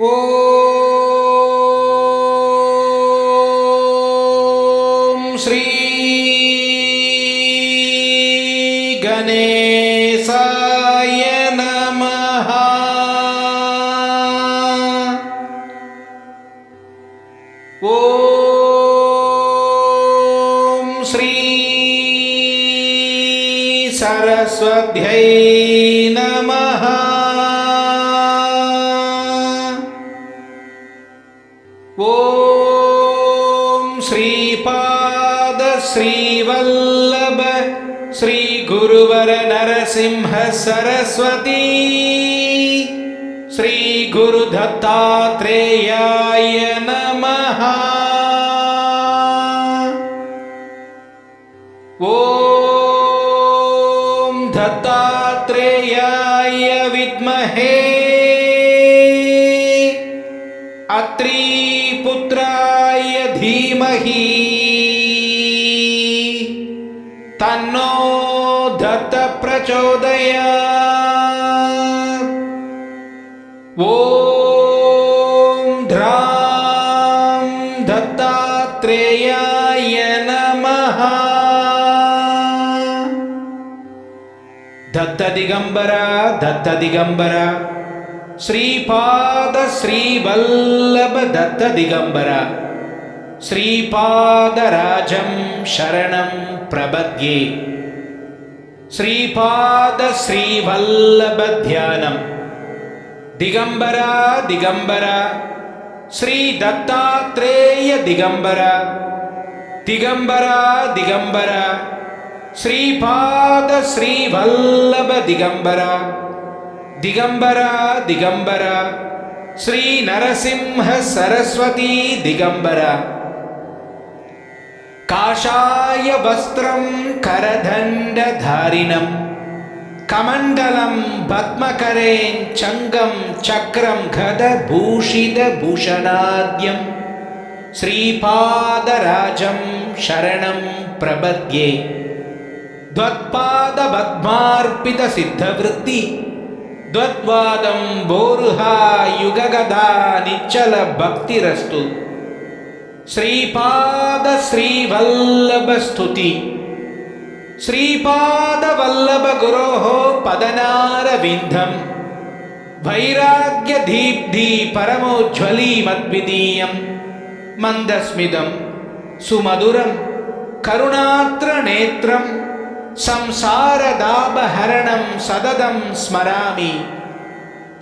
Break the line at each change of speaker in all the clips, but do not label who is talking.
ஓம் ஸ்ரீ கணேசாய நமஹ. ஓம் ஸ்ரீ சரஸ்வத்யை நமஹ. ஓம் ஸ்ரீபாத ஸ்ரீவல்லப ஸ்ரீ குருவர நரசிம்ஹ சரஸ்வதி ஸ்ரீ குரு தத்தாத்ரேயாய நமஹ. ஓம் தத்தாத்ரேயாய வித்மஹே அத்ரி புத்ராய தீமஹி தன்னோ தத்த பிரச்சோதயாத். ஓம் த்ராம் தத்தாத்ரேயாய நமஹ. தத்த திகம்பரா தத்த திகம்பரா ஸ்ரீபாத ஸ்ரீவல்லப தத்த திகம்பரா ஸ்ரீபாதராஜம் சரணம் பிரபத்யே. ஸ்ரீபாத ஸ்ரீவல்லப தியானம். திகம்பரா திகம்பரா ஸ்ரீ தத்தாத்ரேய திகம்பரா திகம்பரா திகம்பரா ஸ்ரீபாத ஸ்ரீவல்லப திகம்பரா திகம்பரா திகம்பரா ஸ்ரீ நரசிம்ஹ சரஸ்வதி திகம்பரா. காஷாய வஸ்திரம் கரதண்டதாரிணம் கமண்டலம் பத்மகரேன் சங்கம் சக்கரம் கத பூஷித பூஷணாத்யம் ஸ்ரீபாதராஜம் சரணம் பிரபத்யே. த்வத்பாத பத்மார்ப்பித சித்தவிருத்தி த்வத்வாதம் போருஹா யுககதா நிச்சல பக்திரஸ்து. ஸ்ரீபாத ஸ்ரீவல்லப ஸ்துதி. ஸ்ரீபாத வல்லப குரோஹோ பதனாரவிந்தம் வைராக்ய தீப்தி பரமோஜ்வலி மத்விதீயம் மந்தஸ்மிதம் சுமதுரம் கருணாத்ர நேத்ரம் சம்சாரதாபஹரணம் சததம் ஸ்மராமி.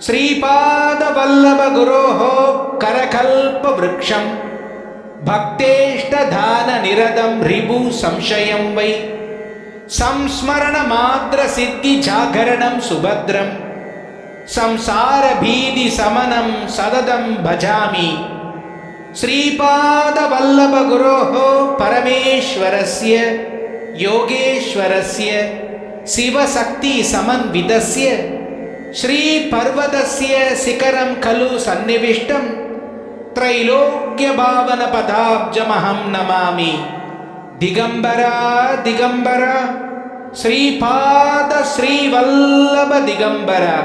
ஸ்ரீபாத வல்லப குரோஹோ கரகல்ப விருக்ஷம் பக்தேஷ்டதான நிரதம் ரிபு சம்சயம் வை சம்ஸ்மரண மாத்ர சித்தி ஜாகரணம் சுபத்ரம் சம்சார பீதி சமனம் சததம் பஜாமி. ஸ்ரீபாத வல்லப குரோஹோ பரமேஸ்வரஸ்ய யோகேஸ்வரஸ்ய சிவசக்தி சமன்விதஸ்ய ஸ்ரீ பர்வதஸ்ய சிகரம் கலு சந்நிவிஷ்டம் த்ரைலோக்ய பாவன பதாப்ஜமஹம் நமாமி. திகம்பரா திகம்பரா ஸ்ரீபாத ஸ்ரீவல்லப திகம்பரா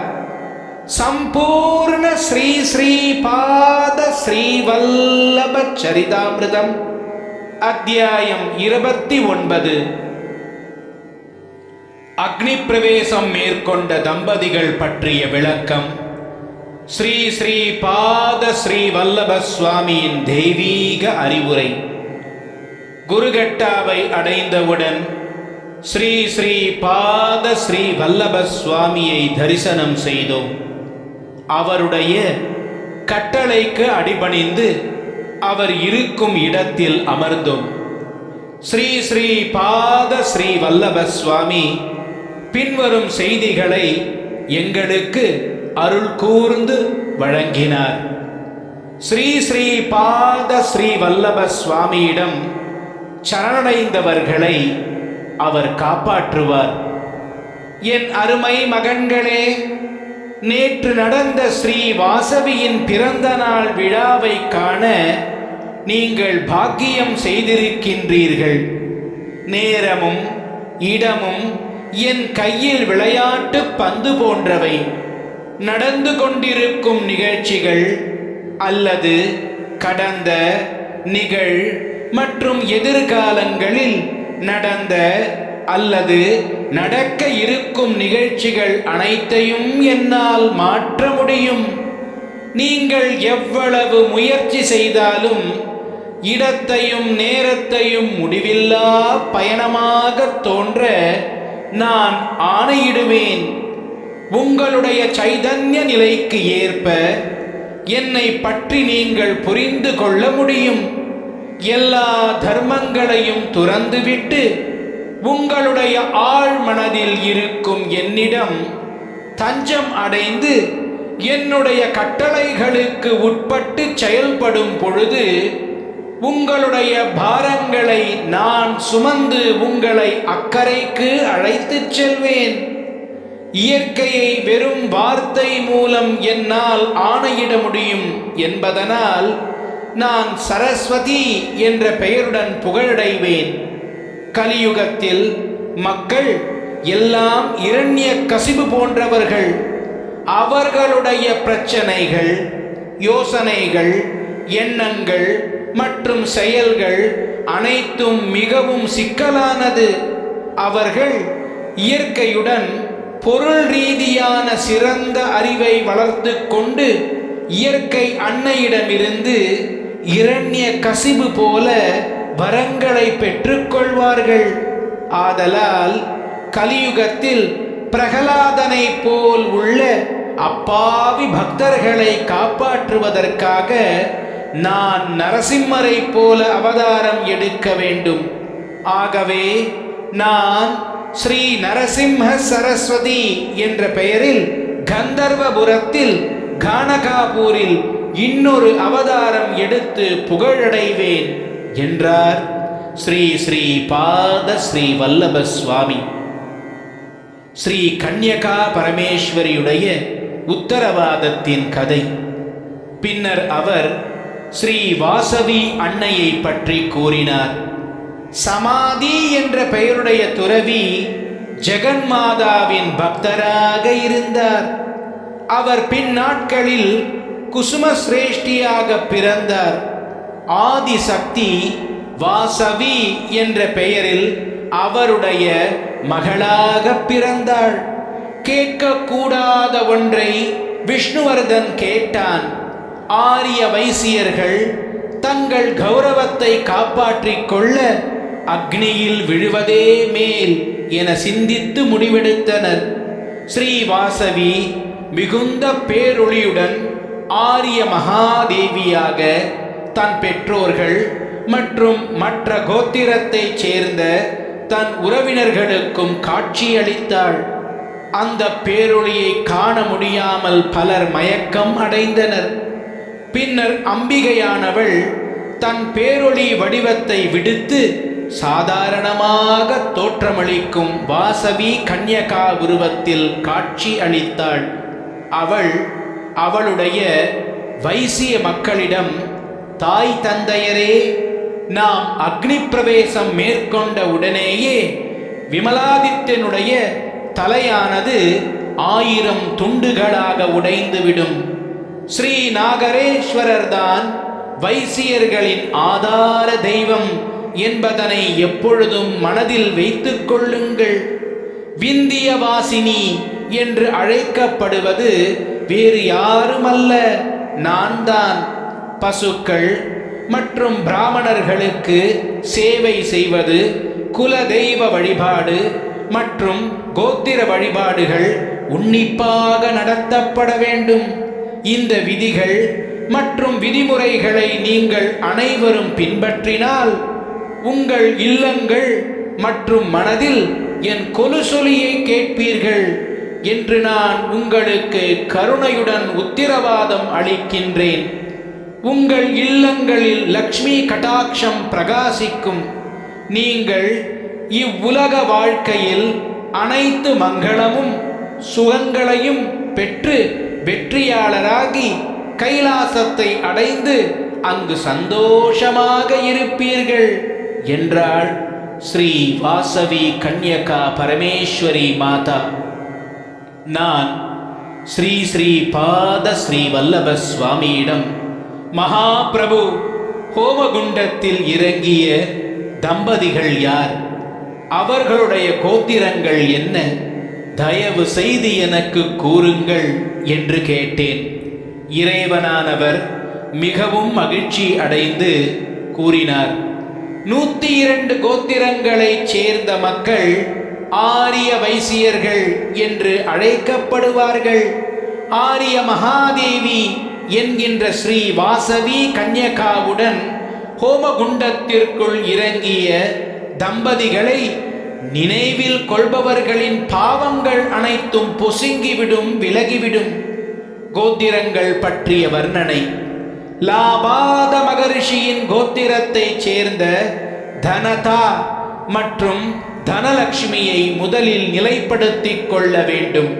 சம்பூர்ண ஸ்ரீ ஸ்ரீபாத ஸ்ரீவல்லப சரிதாமிருதம். அத்தியாயம் 29. அக்னி பிரவேசம் மேற்கொண்ட தம்பதிகள் பற்றிய விளக்கம். ஸ்ரீ ஸ்ரீபாத ஸ்ரீவல்லப சுவாமியின் தெய்வீக அறிவுரை. குருகட்டாவை அடைந்தவுடன் ஸ்ரீ ஸ்ரீபாத ஸ்ரீவல்லப சுவாமியை தரிசனம் செய்தோம். அவருடைய கட்டளைக்கு அடிபணிந்து அவர் இருக்கும் இடத்தில் அமர்ந்தோம். ஸ்ரீ ஸ்ரீபாத ஸ்ரீவல்லப சுவாமி பின்வரும் செய்திகளை எங்களுக்கு அருள் கூர்ந்து வழங்கினார். ஸ்ரீ ஸ்ரீபாத ஸ்ரீவல்லப சுவாமியிடம் சரணடைந்தவர்களை அவர் காப்பாற்றுவார். என் அருமை மகன்களே, நேற்று நடந்த ஸ்ரீ வாசவியின் பிறந்த நாள் விழாவை காண நீங்கள் பாக்கியம் செய்திருக்கின்றீர்கள். நேரமும் இடமும் என் கையில் விளையாட்டு பந்து போன்றவை. நடந்து கொண்டிருக்கும் நிகழ்ச்சிகள் அல்லது கடந்த, நிகழ் மற்றும் எதிர்காலங்களில் நடந்த அல்லது நடக்க இருக்கும் நிகழ்ச்சிகள் அனைத்தையும் என்னால் மாற்ற முடியும். நீங்கள் எவ்வளவு முயற்சி செய்தாலும் இடத்தையும் நேரத்தையும் முடிவில்லா பயணமாக தோன்ற நான் ஆணையிடுவேன். உங்களுடைய சைதன்ய நிலைக்கு ஏற்ப என்னை பற்றி நீங்கள் புரிந்து கொள்ள முடியும். எல்லா தர்மங்களையும் துறந்துவிட்டு உங்களுடைய ஆழ் மனதில் இருக்கும் என்னிடம் தஞ்சம் அடைந்து என்னுடைய கட்டளைகளுக்கு உட்பட்டு செயல்படும் பொழுது உங்களுடைய பாரங்களை நான் சுமந்து உங்களை அக்கறைக்கு அழைத்துச் செல்வேன். இயற்கையை வெறும் வார்த்தை மூலம் என்னால் ஆணையிட முடியும் என்பதனால் நான் சரஸ்வதி என்ற பெயருடன் புகழடைவேன். கலியுகத்தில் மக்கள் எல்லாம் இரண்யகசிபு போன்றவர்கள். அவர்களுடைய பிரச்சனைகள், யோசனைகள், எண்ணங்கள் மற்றும் செயல்கள் அனைத்தும் மிகவும் சிக்கலானது. அவர்கள் இயற்கையுடன் பொருள் ரீதியான சிறந்த அறிவை வளர்த்து கொண்டு இயற்கை அன்னையிடமிருந்து இரண்யகசிபு போல வரங்களை பெற்றுக்கொள்வார்கள். ஆதலால் கலியுகத்தில் பிரகலாதனை போல் உள்ள அப்பாவி பக்தர்களை காப்பாற்றுவதற்காக நான் நரசிம்மரை போல அவதாரம் எடுக்க வேண்டும். ஆகவே நான் ஸ்ரீ நரசிம்ம சரஸ்வதி என்ற பெயரில் கந்தர்வபுரத்தில் கானகாபூரில் இன்னொரு அவதாரம் எடுத்து புகழடைவேன் என்றார் ஸ்ரீ ஸ்ரீ பாத ஸ்ரீ வல்லப சுவாமி. ஸ்ரீ கன்யகா பரமேஸ்வரியுடைய உத்தரவாதத்தின் கதை. பின்னர் அவர் ஸ்ரீ வாசவி அன்னையை பற்றி கூறினார். சமாதி என்ற பெயருடைய துறவி ஜெகன்மாதாவின் பக்தராக இருந்தார். அவர் பின்னாட்களில் குசும சிரேஷ்டியாக பிறந்தார். ஆதிசக்தி வாசவி என்ற பெயரில் அவருடைய மகளாக பிறந்தாள். கேட்கக்கூடாத ஒன்றை விஷ்ணுவர்தன் கேட்டான். ஆரிய வைசியர்கள் தங்கள் கௌரவத்தை காப்பாற்றிக் கொள்ள அக்னியில் விழுவதே மேல் என சிந்தித்து முடிவெடுத்தனர். ஸ்ரீ வாசவி மிகுந்த பேரொளியுடன் ஆரிய மகாதேவியாக தன் பெற்றோர்கள் மற்றும் மற்ற கோத்திரத்தைச் சேர்ந்த தன் உறவினர்களுக்கும் காட்சியளித்தாள். அந்த பேரொளியை காண முடியாமல் பலர் மயக்கம் அடைந்தனர். பின்னர் அம்பிகையானவள் தன் பேரொளி வடிவத்தை விடுத்து சாதாரணமாக தோற்றமளிக்கும் வாசவி கன்யகா உருவத்தில் காட்சி அளித்தாள். அவள் அவளுடைய வைசிய மக்களிடம், தாய் தந்தையரே, நாம் அக்னி பிரவேசம் மேற்கொண்ட உடனேயே விமலாதித்யனுடைய தலையானது 1000 துண்டுகளாக உடைந்துவிடும். ஸ்ரீ நாகரேஸ்வரர் தான் வைசியர்களின் ஆதார தெய்வம் என்பதனை எப்பொழுதும் மனதில் வைத்துக் கொள்ளுங்கள். விந்தியவாசினி என்று அழைக்கப்படுவது வேறு யாருமல்ல, நான் தான். பசுக்கள் மற்றும் பிராமணர்களுக்கு சேவை செய்வது, குல தெய்வ வழிபாடு மற்றும் கோத்திர வழிபாடுகள் உன்னிப்பாக நடத்தப்பட வேண்டும். இந்த விதிகள் மற்றும் விதிமுறைகளை நீங்கள் அனைவரும் பின்பற்றினால் உங்கள் இல்லங்கள் மற்றும் மனதில் என் கொலுசொலியை கேட்பீர்கள் என்று நான் உங்களுக்கு கருணையுடன் உத்திரவாதம் அளிக்கின்றேன். உங்கள் இல்லங்களில் லக்ஷ்மி கடாட்சம் பிரகாசிக்கும். நீங்கள் இவ்வுலக வாழ்க்கையில் அனைத்து மங்களமும் சுகங்களையும் பெற்று வெற்றியாளராகி கைலாசத்தை அடைந்து அங்கு சந்தோஷமாக இருப்பீர்கள் என்றாள் ஸ்ரீ வாசவி கன்யகா பரமேஸ்வரி மாதா. நான் ஸ்ரீ ஸ்ரீ பாத ஸ்ரீ வல்லப சுவாமியிடம் மகாபிரபு ஹோமகுண்டத்தில் இறங்கிய தம்பதிகள் யார்? அவர்களுடைய கோத்திரங்கள் என்ன? தயவு செய்து எனக்கு கூறுங்கள் என்று கேட்டேன். இறைவனானவர் மிகவும் மகிழ்ச்சி அடைந்து கூறினார், 102 கோத்திரங்களைச் சேர்ந்த மக்கள் ஆரிய வைசியர்கள் என்று அழைக்கப்படுவார்கள். ஆரிய மகாதேவி என்கின்ற ஸ்ரீ வாசவி கன்யகாவுடன் ஹோமகுண்டத்திற்குள் இறங்கிய தம்பதிகளை நினைவில் கொள்பவர்களின் பாவங்கள் அனைத்தும் பொசுங்கிவிடும், விலகிவிடும். கோத்திரங்கள் பற்றிய வர்ணனை. லாபாத மகரிஷியின் கோத்திரத்தைச் சேர்ந்த தனதா மற்றும் தனலட்சுமியை முதலில் நிலைப்படுத்திக் கொள்ள வேண்டும்.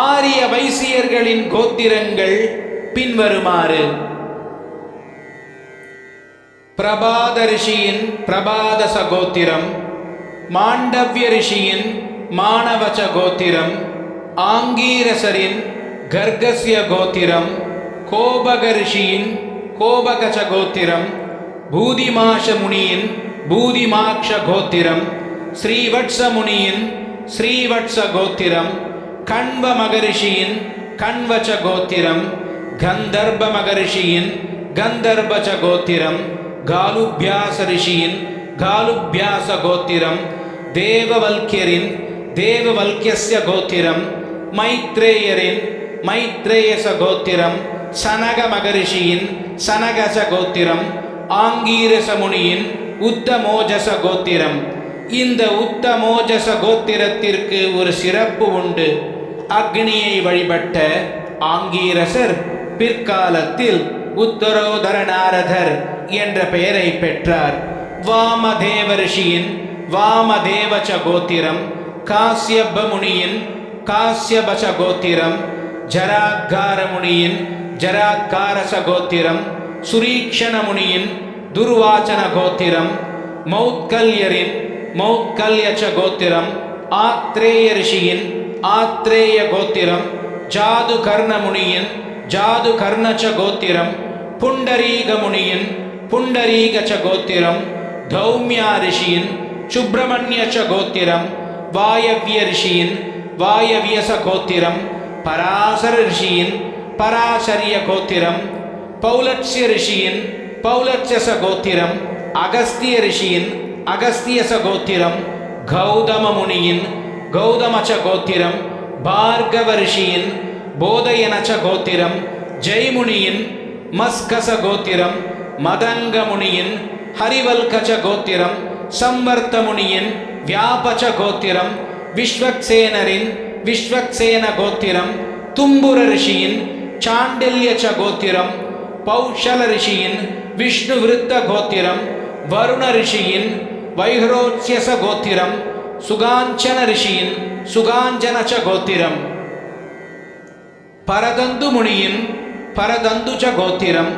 ஆரிய வைசியர்களின் கோத்திரங்கள் பின்வருமாறு: பிரபாத ரிஷியின் பிரபாதச கோத்திரம், மாண்டவ்ய ரிஷியின் மானவச்ச கோத்திரம், ஆங்கீரசரின் கர்கஸ்ய கோத்திரம், கோபக ரிஷியின் கோபகச்ச கோத்திரம், பூதிமாஷ முனியின் பூதிமாக்ஷ கோத்திரம், ஸ்ரீவட்ச முனியின் ஸ்ரீவட்ச கோத்திரம், கண்வ மகரிஷியின் கண்வச்ச கோத்திரம், கந்தர்ப மகரிஷியின் கந்தர்பச்ச கோத்திரம், காலுபியாச ரிஷியின் காலுபியாச கோத்திரம், தேவவல்கியரின் தேவவல்கியஸ்ய கோத்திரம், மைத்ரேயரின் மைத்ரேயச கோத்திரம், சனக மகரிஷியின் சனகச கோத்திரம், ஆங்கீரச முனியின் உத்தமோஜச கோத்திரம். இந்த உத்தமோஜச கோத்திரத்திற்கு ஒரு சிறப்பு உண்டு. அக்னியை வழிபட்ட ஆங்கீரசர் பிற்காலத்தில் உத்தரோதர நாரதர் என்ற பெயரை பெற்றார். வாமதேவ ரிஷியின் வாமதேவச்ச கோத்திரம், காஸ்யப முனியின் காஸ்யபச கோத்திரம், ஜராத்கார முனியின் ஜராத்காரச கோத்திரம், சுரீக்ஷண முனியின் துர்வாச்சன கோத்திரம், மௌத்கல்யரின் மௌத்கல்யச்ச கோத்திரம், ஆத்ரேய ரிஷியின் ஆத்ரேய கோத்திரம், ஜாதுகர்ண முனியின் ஜாதுகர்ணச்ச கோத்திரம், புண்டரீக முனியின் புண்டரீகச்ச கோத்திரம், தௌம்யா ரிஷியின் சுப்பிரமணியச்ச கோத்திரம், வாயவ்ய ரிஷியின் வாயவியச கோத்திரம், பராசர ரிஷியின் பராசரிய கோத்திரம், பௌலட்சிய ரிஷியின் பௌலட்சச கோத்திரம், அகஸ்திய ரிஷியின் அகஸ்தியச கோத்திரம், கௌதம முனியின் கௌதமச்ச கோத்திரம், பார்கவ ரிஷியின் போதயனச்ச கோத்திரம், ஜெய்முனியின் மஸ்கச கோத்திரம், மதங்க முனியின் ஹரிவல்கச்ச கோத்திரம், சம்வர்த்த முனியின் வியாபச்ச கோத்திரம், விஸ்வக்சேனரின் விஸ்வக்சேன கோத்திரம், தும்புர ரிஷியின் சாண்டில்யச்ச கோத்திரம், பௌஷல ரிஷியின் விஷ்ணு விருத்த கோத்திரம், வருண ரிஷியின் வைஹ்ரோத்யச கோத்திரம், சுகாஞ்சன ரிஷியின் சுகாஞ்சனச்ச கோத்திரம், பரதந்து முனியின் பரதந்துச்ச கோத்திரம்,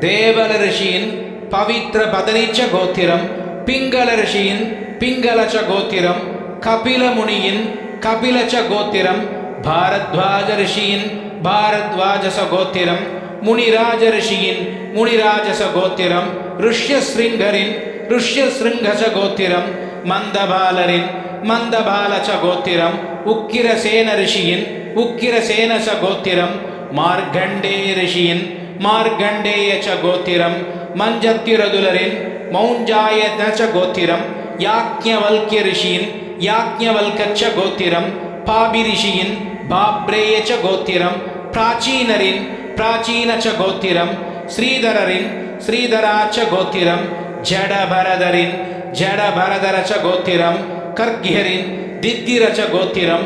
தேவல ரிஷியின் பவித்ர பதனிச்ச கோத்திரம், பிங்கள ரிஷியின் பிங்களச்ச கோத்திரம், கபில முனியின் கபிலச்ச கோத்திரம், பாரத்வாஜ ரிஷியின் பாரத்வாஜச கோத்திரம், முனிராஜ ரிஷியின் முனிராஜச கோத்திரம், ருஷ்யஸ்ருங்கரின் ருஷ்யஸ்ருங்கச கோத்திரம், மந்தபாலரின் மந்தபாலச்ச கோத்திரம், உக்கிரசேன ரிஷியின் உக்கிரசேனச கோத்திரம், மார்கண்டேய ரிஷியின் மார்கண்டேயச்ச கோத்திரம், மஞ்சத்திரதுலரின் மௌஞ்சாயனச்ச கோத்திரம், யாக்ஞவல்க்ய ரிஷியின் யாக்ஞவல்கச்ச கோத்திரம், பாபி ரிஷியின் பாப்ரேயச்ச கோத்திரம், பிராச்சீனரின் பிராச்சீனச்ச கோத்திரம், ஸ்ரீதரரின் ஸ்ரீதராச்ச கோத்திரம், ஜடபரதரின் ஜடபரதரச்ச கோத்திரம், கர்க்யரின் தித்திரச்ச கோத்திரம்,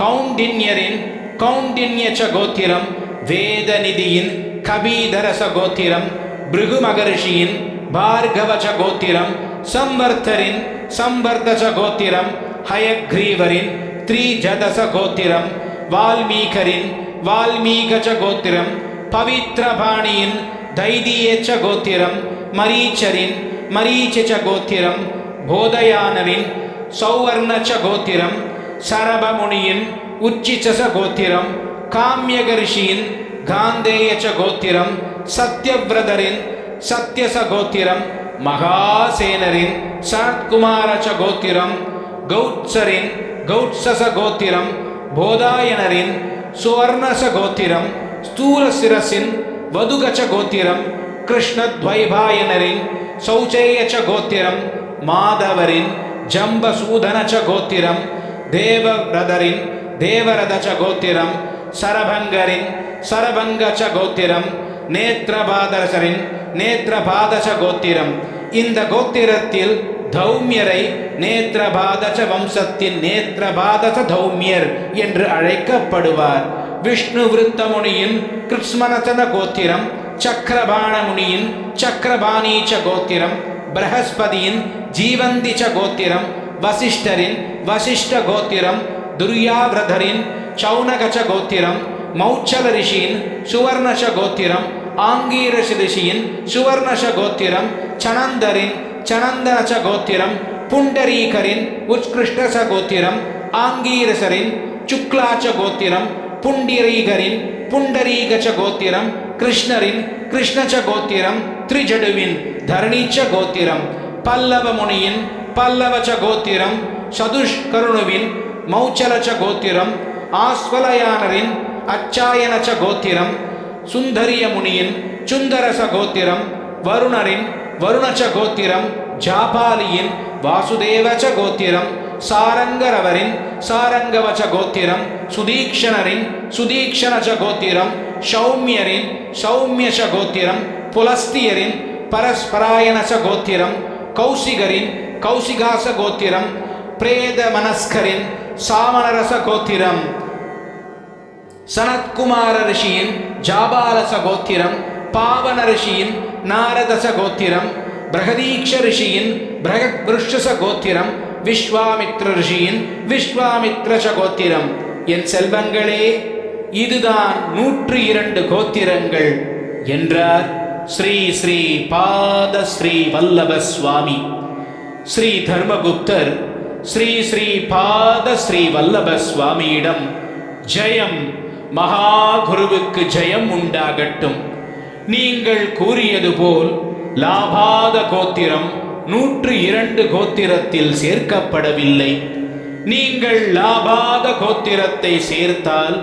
கௌண்டின்யரின் கௌண்டின்யச்ச கோத்திரம், வேதநிதியின் கபீதரச கோத்திரம், பிருகு மகரிஷியின் பார்கவச்ச கோத்திரம், சம்வர்த்தரின் சம்வர்த்தச கோத்திரம், ஹயக்ரீவரின் த்ரிஜதச கோத்திரம், வால்மீகரின் வால்மீகச்ச கோத்திரம், பவித்ரபாணியின் தைதியேச்ச கோத்திரம், மரீச்சரின் மரீச்ச கோத்திரம், போதயானவின் சௌவர்ணச்ச கோத்திரம், சரபமுனியின் உச்சிச்சச கோத்திரம், காமியக ரிஷியின் காந்தேய கோத்திரம், சத்யவிரதரின் சத்யச கோத்திரம், மகாசேனரின் சனத்குமார கோத்திரம், கௌட்சரின் கௌட்சச கோத்திரம், போதாயனரின் சுவர்ணச கோத்திரம், ஸ்தூலசிரசின் வதுகச்ச கோத்திரம், கிருஷ்ணத்வைபாயனரின் சௌச்சேயச்ச கோத்திரம், மாதவரின் ஜம்பசூதனச்ச கோத்திரம், தேவரதரின் தேவரதச்ச கோத்திரம், சரபங்கரின் சரபங்கச்ச கோத்திரம், நேத்ரபாதசரின் நேத்ரபாதச கோத்திரம். இந்த கோத்திரத்தில் தௌமியரை நேத்ரபாதச வம்சத்தின் நேத்ரபாதச தௌமியர் என்று அழைக்கப்படுவார். விஷ்ணு விருத்த முனியின் கிருஷ்மனசன கோத்திரம், சக்கரபாண முனியின் சக்கரபாணீச்ச கோத்திரம், பிரகஸ்பதியின் ஜீவந்திச்ச கோத்திரம், வசிஷ்டரின் வசிஷ்ட கோத்திரம், துர்யாவிரதரின் சௌனகச்ச கோத்திரம், மௌச்சல ரிஷியின் சுவர்ணச கோத்திரம், ஆங்கீரச ரிஷியின் சுவர்ணச கோத்திரம், சனந்தரின் சனந்தனச கோத்திரம், புண்டரீகரின் உத்கிருஷ்டச கோத்திரம், ஆங்கீரசரின் சுக்லாச்ச கோத்திரம், புண்டிரீகரின் புண்டரீகச்ச கோத்திரம், கிருஷ்ணரின் கிருஷ்ணச்ச கோத்திரம், திரிஜடுவின் தரணீச்ச கோத்திரம், பல்லவ முனியின் பல்லவச்ச கோத்திரம், சதுஷ்கருணுவின் மௌச்சலச்ச கோத்திரம், ஆஸ்வலயானரின் அச்சாயனச்ச கோத்திரம், சுந்தரிய முனியின் சுந்தரச கோத்திரம், வருணரின் வருணச்ச கோத்திரம், ஜாபாலியின் வாசுதேவச்ச கோத்திரம், சாரங்கரவரின் சாரங்கவச்ச கோத்திரம், சுதீக்ஷணரின் சுதீக்ஷணச்ச கோத்திரம், சௌமியரின் சௌமியச்ச கோத்திரம், புலஸ்தியரின் பரஸ்பராயணச்ச கோத்திரம், கௌசிகரின் கௌசிகாச கோத்திரம், பிரேத மனஸ்கரின் சாமனரச கோத்திரம், சனத்குமார ரிஷியின் ஜாபாலச கோத்திரம், பாவன ரிஷியின் நாரதச கோத்திரம், பிரகதீக்ஷ ரிஷியின் பிரகத் விருஷச கோத்திரம், விஸ்வாமித்ர ரிஷியின் விஸ்வாமித்ரச கோத்திரம். என் செல்வங்களே, இதுதான் 102 கோத்திரங்கள் என்றார் ஸ்ரீ ஸ்ரீ பாத ஸ்ரீ வல்லப சுவாமி. ஸ்ரீ தர்மகுப்தர் ஸ்ரீ ஸ்ரீ பாத ஸ்ரீ வல்லப சுவாமியிடம், ஜெயம், மகா குருவுக்கு ஜெயம் உண்டாகட்டும். நீங்கள் கூறியது போல் லாபாத கோத்திரம் 102 கோத்திரத்தில் சேர்க்கப்படவில்லை. நீங்கள் லாபாத கோத்திரத்தை சேர்த்தால்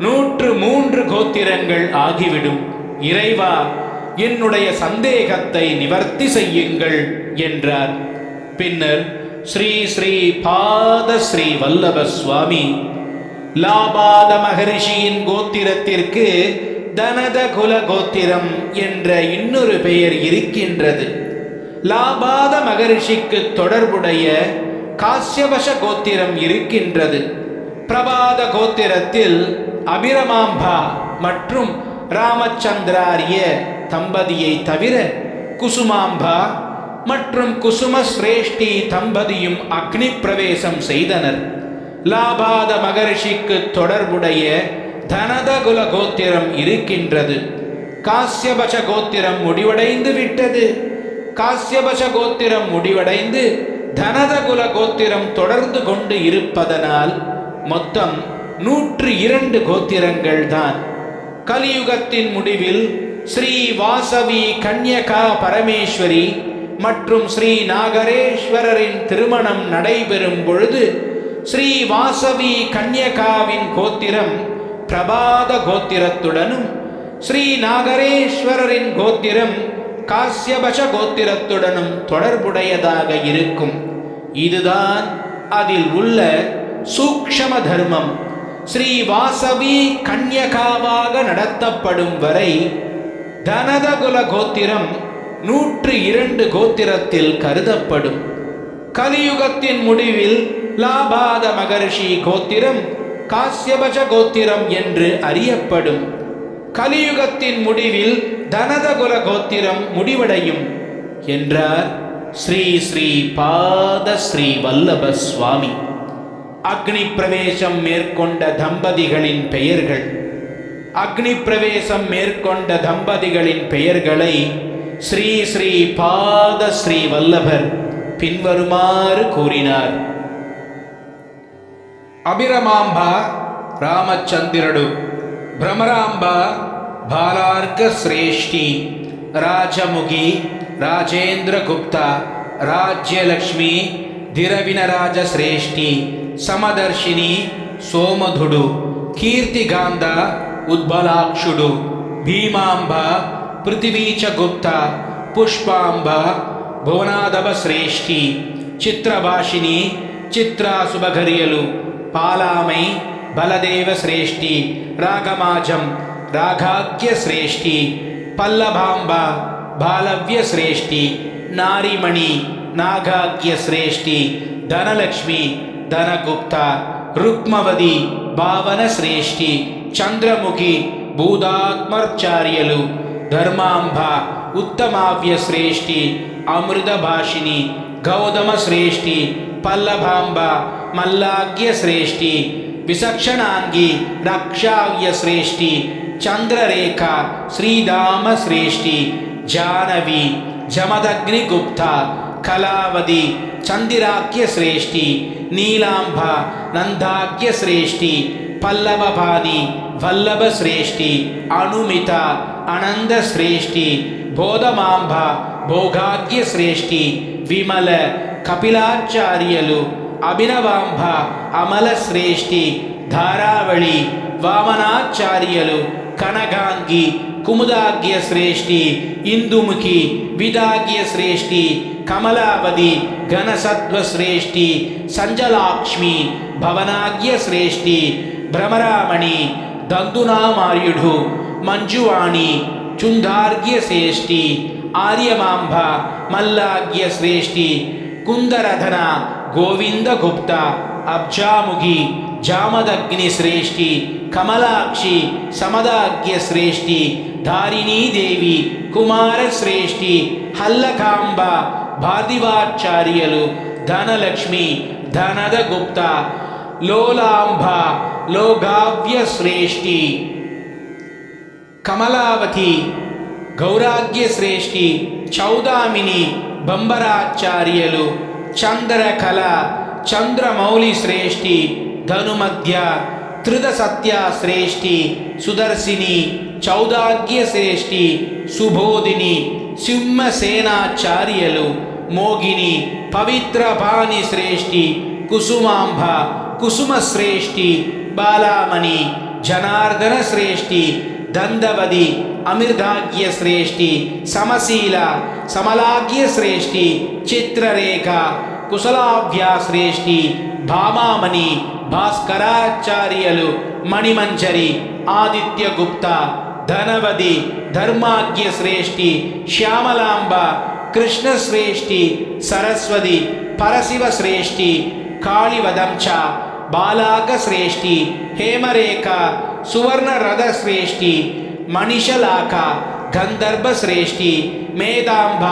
103 கோத்திரங்கள் ஆகிவிடும். இறைவா, என்னுடைய சந்தேகத்தை நிவர்த்தி செய்யுங்கள் என்றார். பின்னர் ஸ்ரீ ஸ்ரீ பாத ஸ்ரீ வல்லப சுவாமி, லாபாத மகரிஷியின் கோத்திரத்திற்கு தனத குல கோத்திரம் என்ற இன்னொரு பெயர் இருக்கின்றது. லாபாத மகரிஷிக்கு தொடர்புடைய காஸ்யபஷ கோத்திரம் இருக்கின்றது. பிரபாத கோத்திரத்தில் அபிரமாம்பா மற்றும் ராமச்சந்திராரிய தம்பதியை தவிர குசுமாம்பா மற்றும் குசுமஸ்ரேஷ்டி தம்பதியும் அக்னி பிரவேசம் செய்தனர். லாபாத மகரிஷிக்கு தொடர்புடைய தனதகுல கோத்திரம் இருக்கின்றது. காஸ்யபஷ கோத்திரம் முடிவடைந்து விட்டது. காஸ்யபஷ கோத்திரம் முடிவடைந்து தனதகுல கோத்திரம் தொடர்ந்து கொண்டு இருப்பதனால் மொத்தம் 102 கோத்திரங்கள் தான். கலியுகத்தின் முடிவில் ஸ்ரீ வாசவி கன்யகா பரமேஸ்வரி மற்றும் ஸ்ரீ நாகரேஸ்வரரின் திருமணம் நடைபெறும் பொழுது ஸ்ரீ வாசவி கன்யகாவின் கோத்திரம் பிரபாத கோத்திரத்துடனும் ஸ்ரீ நாகரேஸ்வரரின் கோத்திரம் காஸ்யபஷ கோத்திரத்துடனும் தொடர்புடையதாக இருக்கும். இதுதான் அதில் உள்ள சூக்ஷ்ம தர்மம். ஸ்ரீ வாசவி கன்யகாவாக நடத்தப்படும் வரை தனதகுல கோத்திரம் 102 கோத்திரத்தில் கருதப்படும். கலியுகத்தின் முடிவில் லாபாத மகர்ஷி கோத்திரம் காஸ்யபஷ கோத்திரம் என்று அறியப்படும். கலியுகத்தின் முடிவில் தனதகுல கோத்திரம் முடிவடையும் என்றார் ஸ்ரீ ஸ்ரீ பாத ஸ்ரீ வல்லப சுவாமி. அக்னி பிரவேசம் மேற்கொண்ட தம்பதிகளின் பெயர்கள். அக்னி பிரவேசம் மேற்கொண்ட தம்பதிகளின் பெயர்களை ஸ்ரீ ஸ்ரீ பாத ஸ்ரீ வல்லபர் பின்வருமாறு கூறினார். అభిరమాంబ రామచంద్రుడు, భ్రమరాంబ బాలార్కశ్రేష్ఠి రాజముఖి రాజేంద్రగుప్త రాజ్యలక్ష్మి ధిరవినరాజశ్రేష్ఠి సమదర్శిని సోమధుడు కీర్తిగాంధ ఉద్బలాక్షుడు భీమాంబ పృథివీచగుప్త పుష్పాంబ భువనాదవ శ్రేష్ఠి చిత్రభాషిని చిత్రాసుభగర్యలు పాలామై బలదేవ శ్రేష్ఠి రాగమాజం రాఘాగ్య శ్రేష్ఠి పల్లభాంబ బాలవ్య శ్రేష్ఠి నారిమణి నాగాగ్య శ్రేష్ఠి ధనలక్ష్మి ధనగుప్త రుక్మవది భావన శ్రేష్ఠి చంద్రముఖి భూదాత్మర్చార్యలు ధర్మాంబ ఉత్తమావ్య శ్రేష్ఠి అమృత భాషిని గౌతమ శ్రేష్ఠి పల్లభాంబ మల్లాగ్య శ్రేష్ఠి విచక్షణాంగి రక్షావ్య శ్రేష్ఠి చంద్రరేఖ శ్రీధామ శ్రేష్ఠి జానవి జమదగ్నిగుప్త కళావతి చందిరాఖ్య శ్రేష్ఠి నీలాంబ నందాఖ్య శ్రేష్ఠి పల్లవపాని వల్లభ శ్రేష్ఠి అనుమిత అనంద శ్రేష్ఠి బోధమాంబ భోగాగ్య శ్రేష్ఠి విమల కపిలాచార్యలు అభినవాంబ అమల శ్రేష్ఠి ధారావళి వామనాచార్యలు కనగాంగి కుముదాగ్య శ్రేష్ఠి ఇందుముఖి విదాగ్య శ్రేష్ఠి కమలావతి ఘనసత్వ శ్రేష్ఠి సంజలాక్ష్మి భవనాగ్య శ్రేష్ఠి భ్రమరామణి దందునామార్యుడు మంజువాణి చుందార్గ్య శ్రేష్ఠి ఆర్యమాంబ మల్లాగ్య శ్రేష్ఠి కుందరధన గోవిందగుప్త అబ్జాముఖి జామదగ్ని శ్రేష్ఠి కమలాక్షి సమదాగ్య శ్రేష్ఠి ధారిణీదేవి కుమార శ్రేష్ఠి హల్లకాంబ భార్దివాచార్యలు ధనలక్ష్మి ధనదగుప్త లోలాంబ లోగావ్య శ్రేష్ఠి కమలావతి గౌరాగ్య శ్రేష్ఠి చౌదామిని బంబరాచార్యలు చంద్రకళ చంద్రమౌళి శ్రేష్ఠి ధనుమధ్య త్రిద సత్య శ్రేష్ఠి సుదర్శిని చౌదాగ్య శ్రేష్ఠి సుబోధిని సింహసేనాచార్యలు మోగిని పవిత్రపాణి శ్రేష్ఠి కుసుమాంబ కుసుమ శ్రేష్ఠి బాలామణి జనార్దన శ్రేష్ఠి దందవది అమిర్దాగ్య శ్రేష్ఠి సమశీల సమలాగ్య శ్రేష్ఠి చిత్రరేఖ కుశలాభ్యా శ్రేష్ఠి భామామణి భాస్కరాచార్యలు మణిమంజరి ఆదిత్యగుప్త ధనవది ధర్మాగ్య శ్రేష్ఠి శ్యామలాంబ కృష్ణశ్రేష్ఠి సరస్వతి పరశివ శ్రేష్ఠి కాళివదంచ బాలాక శ్రేష్ఠి హేమరేఖ సువర్ణరథ శ్రేష్ఠి మణిషలాక గంధర్భ శ్రేష్ఠి మేధాంబ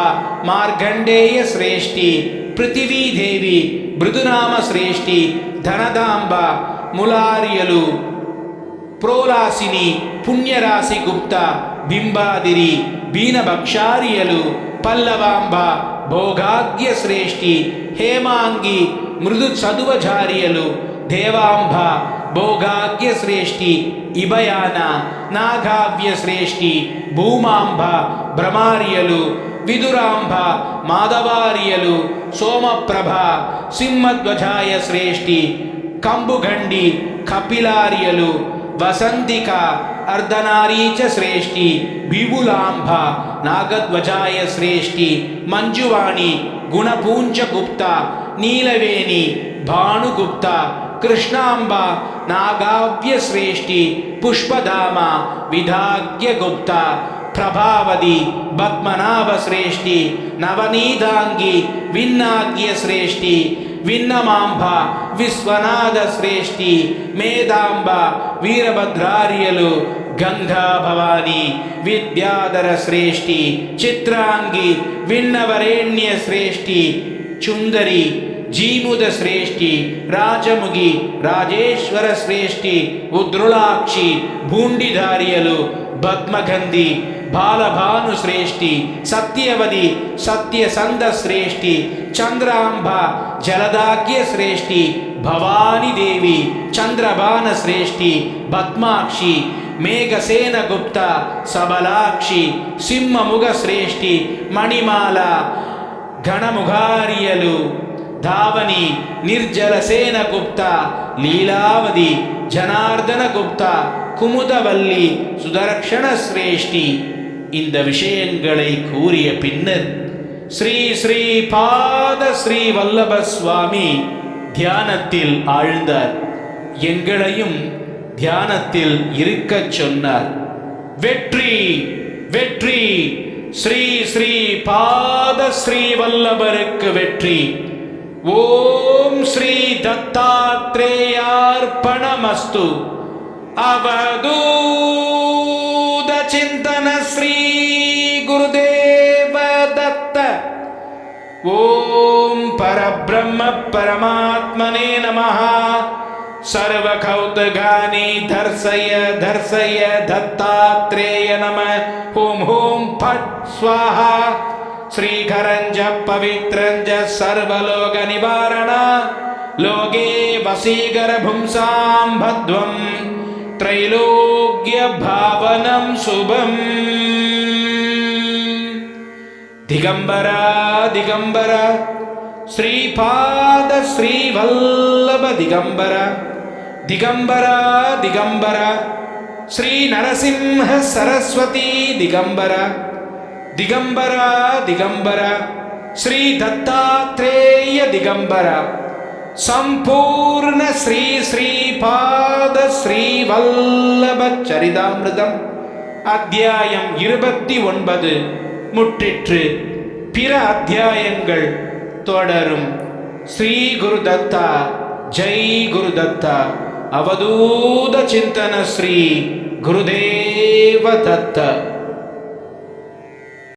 మార్గండేయ శ్రేష్ఠి పృథివీదేవి మృదునామ శ్రేష్ఠి ధనదాంబ ములార్యలు ప్రోలాసిని పుణ్యరాశి గుప్త బింబాదిరి బీనభక్షార్యలు పల్లవాంబ భోగాగ్య శ్రేష్ఠి హేమాంగి మృదు చదువచార్యలు దేవాంబ భోగాగ్య శ్రేష్ఠి ఇభయాన నాగావ్య శ్రేష్ఠి భూమాంబ భ్రమార్యలు విదురాంబ మాధవార్యలు సోమప్రభ సింహధ్వజాయ శ్రేష్ఠి కంబుగండి కపిలార్యలు వసంతిక అర్ధనారీచ శ్రేష్ఠి బిబులాంబ నాగధ్వజాయ శ్రేష్ఠి మంజువాణి గుణపూంజగుప్త నీలవేణి భానుగుప్త కృష్ణాంబ నాగావ్య శ్రేష్ఠి పుష్పధామ విధాగ్యగుప్త ప్రభావతి పద్మనాభ శ్రేష్ఠి నవనీతాంగి విన్నాగ్య శ్రేష్ఠి విన్నమాంబ విశ్వనాథ శ్రేష్ఠి మేధాంబ వీరభద్రార్యలు గంగా భవాని విద్యాధర శ్రేష్ఠి చిత్రాంగి విన్నవరేణ్య శ్రేష్ఠి చుందరి జీముద శ్రేష్ఠి రాజముగి రాజేశ్వర శ్రేష్ఠి ఉద్రులాక్షి భూండిధార్యలు పద్మగంధి బాలభాను శ్రేష్ఠి సత్యవతి సత్యసంద శ్రేష్ఠి చంద్రాంబ జలదాగ్య శ్రేష్ఠి భవానిదేవి చంద్రబాణ శ్రేష్ఠి పద్మాక్షి ಮೇಘಸೇನ ಗುಪ್ತ ಸಬಲಾಕ್ಷಿ ಸಿಂಹಮುಗ ಶ್ರೇಷ್ಠಿ ಮಣಿಮಾಲ ಘನಮುಘಾರಿಯಲು ಧಾವನಿ ನಿರ್ಜಲಸೇನ ಗುಪ್ತ ಲೀಲಾವதி ஜனார்தன குப்தா குமுதவல்லி சுதரக்ஷண சிரேஷ்டி. இந்த விஷயங்களை கூறிய பின்னர் ஸ்ரீ ஸ்ரீ பாத ஸ்ரீ வல்லப சுவாமி தியானத்தில் ஆழ்ந்தார். எங்களையும் தியானத்தில் இருக்கச் சொன்னார். வெற்றி வெற்றி, ஸ்ரீ ஸ்ரீ பாத ஸ்ரீ வல்லபருக்கு வெற்றி. ஓம் ஸ்ரீ தத்தாத்ரேயார்ப்பணமஸ்து. அவதூத சிந்தன ஸ்ரீ குருதேவ தத்த. ஓம் பரபிரம்ம பரமாத்மனே நமः. सर्वकौतुकानि दर्शय दर्शय दत्तात्रेय नमः. ओम ओम फट स्वाहा. श्रीकरञ्ज पवित्रञ्ज सर्वलोक निवारण. लोके वशीकर भुंसां भद्वं त्रैलोक्य भावनं शुभम्. दिगंबरा दिगंबरा श्रीपाद श्रीवल्लभ दिगंबरा दिगंबरा दिगंबरा. श्री नरसिंह सरस्वती दिगंबरा दिगंबरा दिगंबरा. श्री दत्तात्रेय दिगंबरा. संपूर्ण श्री श्रीपाद श्रीवल्लभ चरितामृतम् அத்தியாயம் 29 முற்றிற்று. பிற அத்தியாயங்கள் தொடரும். ஸ்ரீ குருதத்தா. ஜெய் குருதத்தா. அவதூத சிந்தன ஸ்ரீ குருதேவ தத்த.